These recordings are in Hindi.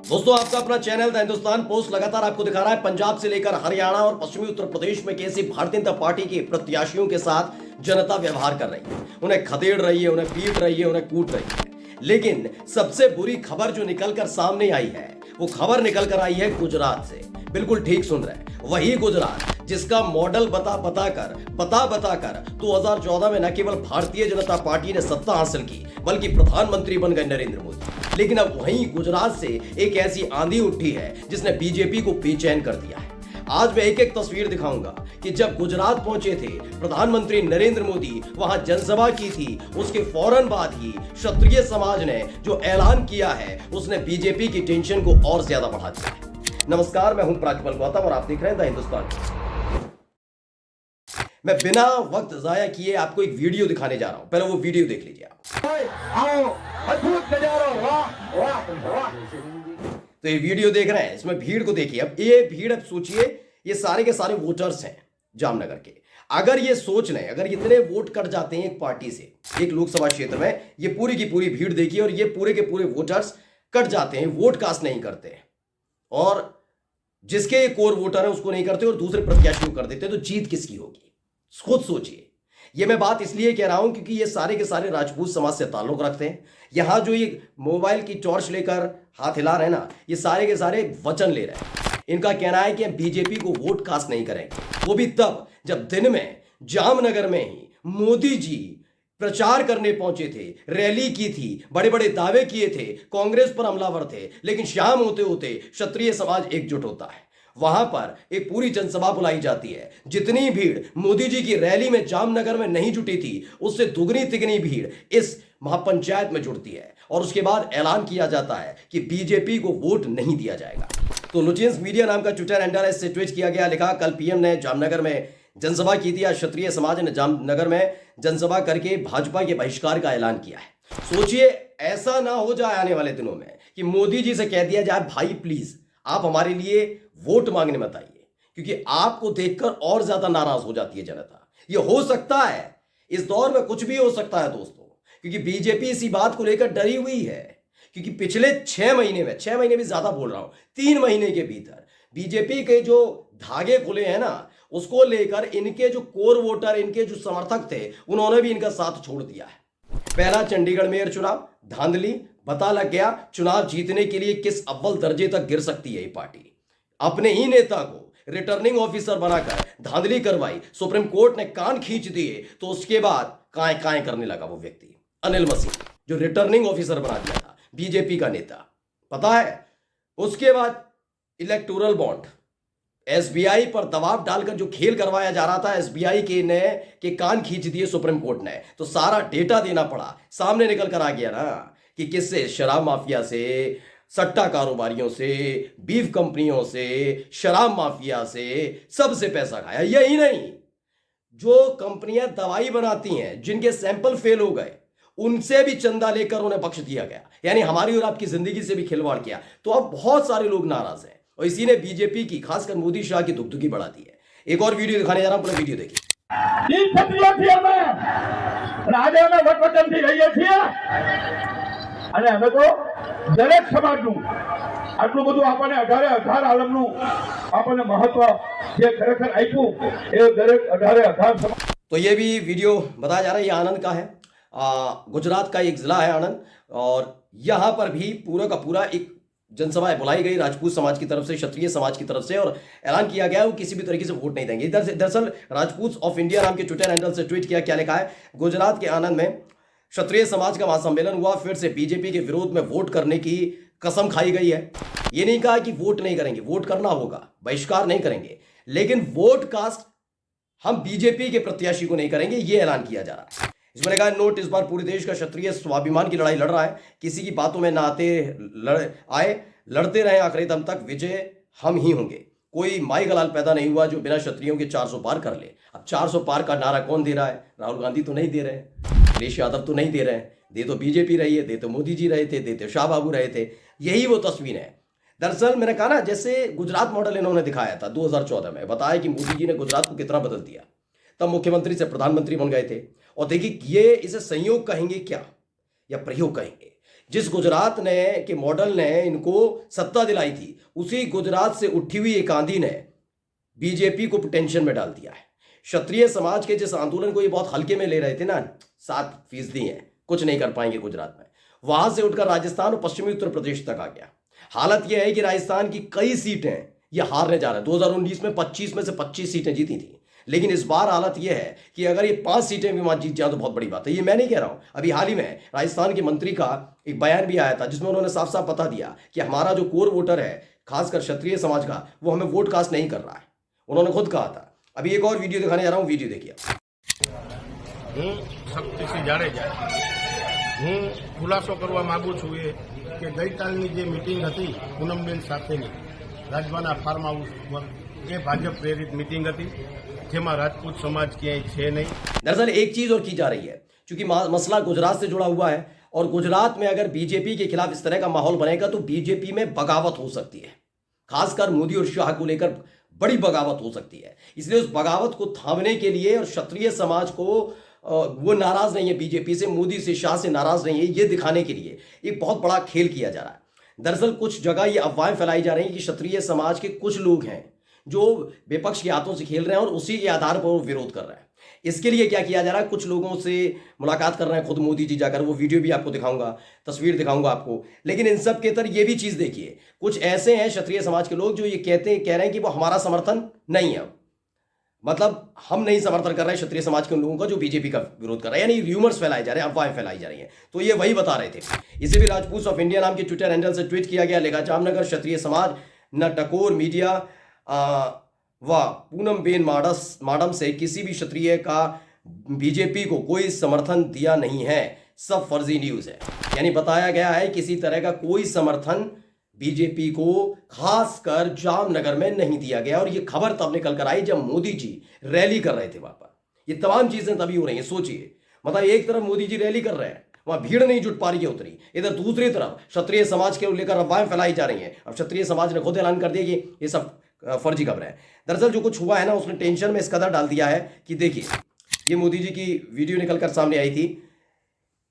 दोस्तों, आपका अपना चैनल द हिंदुस्तान पोस्ट लगातार आपको दिखा रहा है पंजाब से लेकर हरियाणा और पश्चिमी उत्तर प्रदेश में कैसे भारतीय जनता पार्टी के प्रत्याशियों के साथ जनता व्यवहार कर रही है, उन्हें खदेड़ रही है, उन्हें पीट रही है, उन्हें कूट रही है। लेकिन सबसे बुरी खबर जो निकलकर सामने आई है, वो खबर निकल कर आई है गुजरात से। बिल्कुल ठीक सुन रहे हैं, वही गुजरात जिसका मॉडल बता बता कर 2014 में न केवल भारतीय जनता पार्टी ने सत्ता हासिल की, बल्कि प्रधानमंत्री बन गए नरेंद्र मोदी। लेकिन अब वहीं गुजरात से एक ऐसी आंधी उठी है जिसने बीजेपी को बेचैन कर दिया है। आज मैं एक एक तस्वीर दिखाऊंगा कि जब गुजरात पहुंचे थे प्रधानमंत्री नरेंद्र मोदी, वहां जनसभा की थी, उसके फौरन बाद ही क्षत्रिय समाज ने जो ऐलान किया है, उसने बीजेपी की टेंशन को और ज्यादा बढ़ा दिया है। नमस्कार, मैं हूं प्राज्वल गौतम और आप देख रहे हैं द हिंदुस्तान। मैं बिना वक्त जाया किए आपको एक वीडियो दिखाने जा रहा हूं, पहले वो वीडियो देख लीजिए आप। तो ये वीडियो देख रहे हैं, इसमें भीड़ को देखिए। अब ये भीड़, अब सोचिए, ये सारे के सारे वोटर्स हैं जामनगर के। अगर ये सोच लें, अगर इतने वोट कट जाते हैं एक पार्टी से एक लोकसभा क्षेत्र में, ये पूरी की पूरी भीड़ देखिए, और ये पूरे के पूरे वोटर्स कट जाते हैं, वोट कास्ट नहीं करते हैं, और जिसके कोर वोटर है उसको नहीं करते और दूसरे प्रत्याशियों कर देते, तो जीत किसकी होगी? खुद सोचिए। ये मैं बात इसलिए कह रहा हूं क्योंकि ये सारे के सारे राजपूत समाज से ताल्लुक रखते हैं। यहां जो ये मोबाइल की टॉर्च लेकर हाथ हिला रहे हैं ना, ये सारे के सारे वचन ले रहे हैं। इनका कहना है कि हम बीजेपी को वोट कास्ट नहीं करेंगे, वो भी तब जब दिन में जामनगर में ही मोदी जी प्रचार करने पहुंचे थे, रैली की थी, बड़े बड़े दावे किए थे, कांग्रेस पर हमलावर थे। लेकिन शाम होते होते क्षत्रिय समाज एकजुट होता है, वहां पर एक पूरी जनसभा बुलाई जाती है। जितनी भीड़ मोदी जी की रैली में जामनगर में नहीं जुटी थी, उससे दुगनी तिगनी भीड़ इस महापंचायत में जुड़ती है, और उसके बाद ऐलान किया जाता है कि बीजेपी को वोट नहीं दिया जाएगा। तो लुचियंस मीडिया नाम का ट्विटर हैंडल है, इससे ट्वीट किया गया, लिखा कल पीएम ने जामनगर में जनसभा की थी। आज क्षत्रिय समाज ने जामनगर में जनसभा करके भाजपा के बहिष्कार का ऐलान किया है। सोचिए, ऐसा ना हो जाए आने वाले दिनों में कि मोदी जी से कह दिया जाए, भाई प्लीज आप हमारे लिए वोट मांगने मत आइए, क्योंकि आपको देखकर और ज्यादा नाराज हो जाती है जनता। ये हो सकता है, इस दौर में कुछ भी हो सकता है दोस्तों, क्योंकि बीजेपी इसी बात को लेकर डरी हुई है। क्योंकि पिछले 6 महीने में, 6 महीने भी ज्यादा बोल रहा हूं, 3 महीने के भीतर बीजेपी के जो धागे खुले हैं ना, उसको लेकर इनके जो कोर वोटर, इनके जो समर्थक थे, उन्होंने भी इनका साथ छोड़ दिया है। पहला चंडीगढ़ मेयर चुनाव, धांधली, पता लग गया चुनाव जीतने के लिए किस अव्वल दर्जे तक गिर सकती है ये पार्टी। अपने ही नेता को रिटर्निंग ऑफिसर बनाकर धांधली करवाई, सुप्रीम कोर्ट ने कान खींच दिए, तो उसके बाद काय काय करने लगा वो व्यक्ति अनिल मसीह, जो रिटर्निंग ऑफिसर बना दिया था बीजेपी का नेता, पता है। उसके बाद इलेक्टोरल बॉन्ड, एसबीआई पर दबाव डालकर जो खेल करवाया जा रहा था, एसबीआई के कान खींच दिए सुप्रीम कोर्ट ने, तो सारा डेटा देना पड़ा। सामने निकल कर आ गया ना कि किससे, शराब माफिया से, सट्टा कारोबारियों से, बीफ कंपनियों से, शराब माफिया से, सबसे पैसा खाया। यही नहीं, जो कंपनियां दवाई बनाती हैं, जिनके सैंपल फेल हो गए, उनसे भी चंदा लेकर उन्हें बख्श दिया गया। यानी हमारी और आपकी जिंदगी से भी खिलवाड़ किया। तो अब बहुत सारे लोग नाराज हैं, और इसी ने बीजेपी की, खासकर मोदी शाह की दुगदुगी बढ़ा दी है। एक और वीडियो दिखाने जा रहा हूं, पूरा वीडियो देखिए। અને અમે તો દરેક સમાજનું આટલું બધું આપણને 18 આલમનું આપણને મહત્વ જે ખરેખર આપ્યું એ દરેક 18 સમાજ। तो ये भी वीडियो बताया जा रहा है, ये आनंद का है। गुजरात का एक जिला है आनंद, और यहां पर भी पूरा का पूरा एक जनसभा बुलाई गई राजपूत समाज की तरफ से, क्षत्रिय समाज की तरफ से, और ऐलान किया गया वो किसी भी तरीके से वोट नहीं देंगे। दरअसल राजपूत ऑफ इंडिया नाम के ट्विटर हैंडल से ट्वीट किया, क्या लिखा है, गुजरात के आनंद में क्षत्रिय समाज का महासम्मेलन हुआ, फिर से बीजेपी के विरोध में वोट करने की कसम खाई गई है। ये नहीं कहा कि वोट नहीं करेंगे, वोट करना होगा, बहिष्कार नहीं करेंगे, लेकिन वोट कास्ट हम बीजेपी के प्रत्याशी को नहीं करेंगे, ये ऐलान किया जा रहा है। इसमें लिखा है, नोट, इस बार पूरे देश का क्षत्रिय स्वाभिमान की लड़ाई लड़ रहा है, किसी की बातों में ना लड़ते रहे आखिरी दम तक, विजय हम ही होंगे। कोई माई गलाल पैदा नहीं हुआ जो बिना क्षत्रियों के 400 पार कर ले। अब 400 पार का नारा कौन दे रहा है? राहुल गांधी तो नहीं दे रहे, अखिलेश यादव तो नहीं दे रहे हैं, दे तो बीजेपी रही है, दे तो मोदी जी रहे थे, दे तो शाह बाबू रहे थे। यही वो तस्वीर है। दरअसल मैंने कहा ना, जैसे गुजरात मॉडल इन्होंने दिखाया था 2014 में, बताया कि मोदी जी ने गुजरात को कितना बदल दिया। तब मुख्यमंत्री से प्रधानमंत्री बन गए थे। और देखिए, ये इसे संयोग कहेंगे क्या या प्रयोग कहेंगे, जिस गुजरात ने के मॉडल ने इनको सत्ता दिलाई थी, उसी गुजरात से उठी हुई एक आंधी ने बीजेपी को टेंशन में डाल दिया है। क्षत्रिय समाज के जिस आंदोलन को ये बहुत हल्के में ले रहे थे ना, 7% है, कुछ नहीं कर पाएंगे गुजरात में, वहां से उठकर राजस्थान और पश्चिमी उत्तर प्रदेश तक आ गया। हालत यह है कि राजस्थान की कई सीटें ये हारने जा रहे हैं। 2019 में 25 में से 25 सीटें जीती थी, लेकिन इस बार हालत यह है कि अगर ये 5 सीटें भी वहां जीत जाए तो बहुत बड़ी बात है। ये मैं नहीं कह रहा हूं, अभी हाल ही में राजस्थान के मंत्री का एक बयान भी आया था जिसमें उन्होंने साफ साफ बता दिया कि हमारा जो कोर वोटर है, खासकर क्षत्रिय समाज का, वो हमें वोट कास्ट नहीं कर रहा है। उन्होंने खुद कहा था। अभी एक और वीडियो दिखाने जा रहा हूं, वीडियो देखिए। હું શક્તિસિંહ જાડેજા હું ખુલાસો કરવા માંગુ છું એ કે ગઈકાલની જે મિટિંગ હતી પૂનમબેન સાથેની રાજવાના ફાર્મ હાઉસ પર એ ભાજપ પ્રેરિત મિટિંગ હતી જેમાં રાજપૂત સમાજ ક્યાંય છે નહીં। दरअसल एक चीज और की जा रही है, क्योंकि मसला गुजरात से जुड़ा हुआ है और गुजरात में अगर बीजेपी के खिलाफ इस तरह का माहौल बनेगा तो बीजेपी में बगावत हो सकती है, खासकर मोदी और शाह को लेकर बड़ी बगावत हो सकती है। इसलिए उस बगावत को थामने के लिए और क्षत्रिय समाज को वो नाराज नहीं है बीजेपी से, मोदी से, शाह से नाराज नहीं है, ये दिखाने के लिए एक बहुत बड़ा खेल किया जा रहा है। दरअसल कुछ जगह ये अफवाहें फैलाई जा रही हैं कि क्षत्रिय समाज के कुछ लोग हैं जो विपक्ष के हाथों से खेल रहे हैं और उसी के आधार पर वो विरोध कर रहे हैं। इसके लिए क्या किया जा रहा है, कुछ लोगों से मुलाकात कर रहे हैं खुद मोदी जी जाकर, वो वीडियो भी आपको दिखाऊंगा, तस्वीर दिखाऊंगा आपको। लेकिन इन सब के अंदर ये भी चीज देखिए, कुछ ऐसे हैं क्षत्रिय समाज के लोग जो ये कह रहे हैं कि वो हमारा समर्थन नहीं है, मतलब हम नहीं समर्थन कर रहे हैं क्षत्रिय समाज के उन लोगों का जो बीजेपी का विरोध कर रहे हैं, यानी र्यूमर्स फैलाए जा रहे हैं, अफवाहें फैलाई जा रही हैं। तो ये वही बता रहे थे। इसे भी राजपूत ऑफ इंडिया नाम के ट्विटर हैंडल से ट्वीट किया गया। लिखा, जामनगर क्षत्रिय समाज न टकोर मीडिया व पूनमबेन माडम से किसी भी क्षत्रिय का बीजेपी को कोई समर्थन दिया नहीं है, सब फर्जी न्यूज है। यानी बताया गया है किसी तरह का कोई समर्थन बीजेपी को खासकर जामनगर में नहीं दिया गया। और ये खबर तब निकल कर आई जब मोदी जी रैली कर रहे थे वहां पर। ये तमाम चीजें तभी हो रही हैं। सोचिए, मतलब एक तरफ मोदी जी रैली कर रहे हैं, वहां भीड़ नहीं जुट पा रही है उतरी, इधर दूसरी तरफ क्षत्रिय समाज के लेकर अफवाहें फैलाई जा रही हैं। अब क्षत्रिय समाज ने खुद ऐलान कर दिया कि ये सब फर्जी खबर है। दरअसल जो कुछ हुआ है ना, उसने टेंशन में इस कदर डाल दिया है कि देखिए, ये मोदी जी की वीडियो निकलकर सामने आई थी।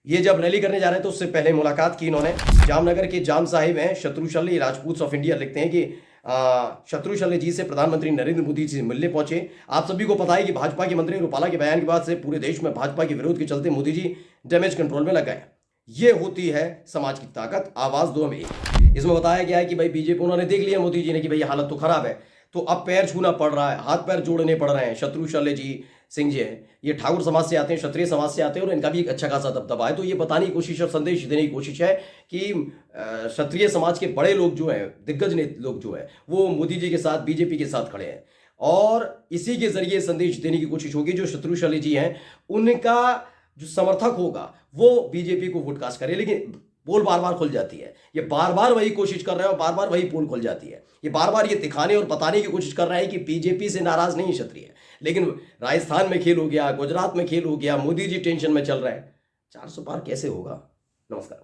ये जब रैली करने जा रहे थे तो उससे पहले मुलाकात की इन्होंने। जामनगर के जाम साहिब हैं शत्रुशल्य, राजपूत ऑफ इंडिया लिखते हैं कि शत्रुशल्य जी से प्रधानमंत्री नरेंद्र मोदी जी से मिलने पहुंचे। आप सभी को पता है कि भाजपा के मंत्री रूपाला के बयान के बाद से पूरे देश में भाजपा के विरोध के चलते मोदी जी डैमेज कंट्रोल में लग गए। ये होती है समाज की ताकत, आवाज दो हमें। इसमें बताया गया है कि भाई बीजेपी, उन्होंने देख लिया मोदी जी ने कि भाई हालत तो खराब है, तो अब पैर छूना पड़ रहा है, हाथ पैर जोड़ने पड़ रहे हैं। शत्रुशल्य जी सिंह जी है, ये ठाकुर समाज से आते हैं, क्षत्रिय समाज से आते हैं और इनका भी एक अच्छा खासा दबदबा है। तो ये बताने की कोशिश और संदेश देने की कोशिश है कि क्षत्रिय समाज के बड़े लोग जो हैं, दिग्गज लोग जो है, वो मोदी जी के साथ, बीजेपी के साथ खड़े हैं। और इसी के जरिए संदेश देने की कोशिश होगी जो शत्रुशल्य जी हैं, उनका जो समर्थक होगा वो बीजेपी को वोट कास्ट करे। लेकिन पोल बार बार खुल जाती है, ये बार बार वही कोशिश कर रहे हैं और बार बार वही पोल खुल जाती है। ये बार बार ये दिखाने और बताने की कोशिश कर रहे हैं कि बीजेपी से नाराज नहीं क्षत्रिय, लेकिन राजस्थान में खेल हो गया, गुजरात में खेल हो गया, मोदी जी टेंशन में चल रहे हैं। 400 पार कैसे होगा? नमस्कार।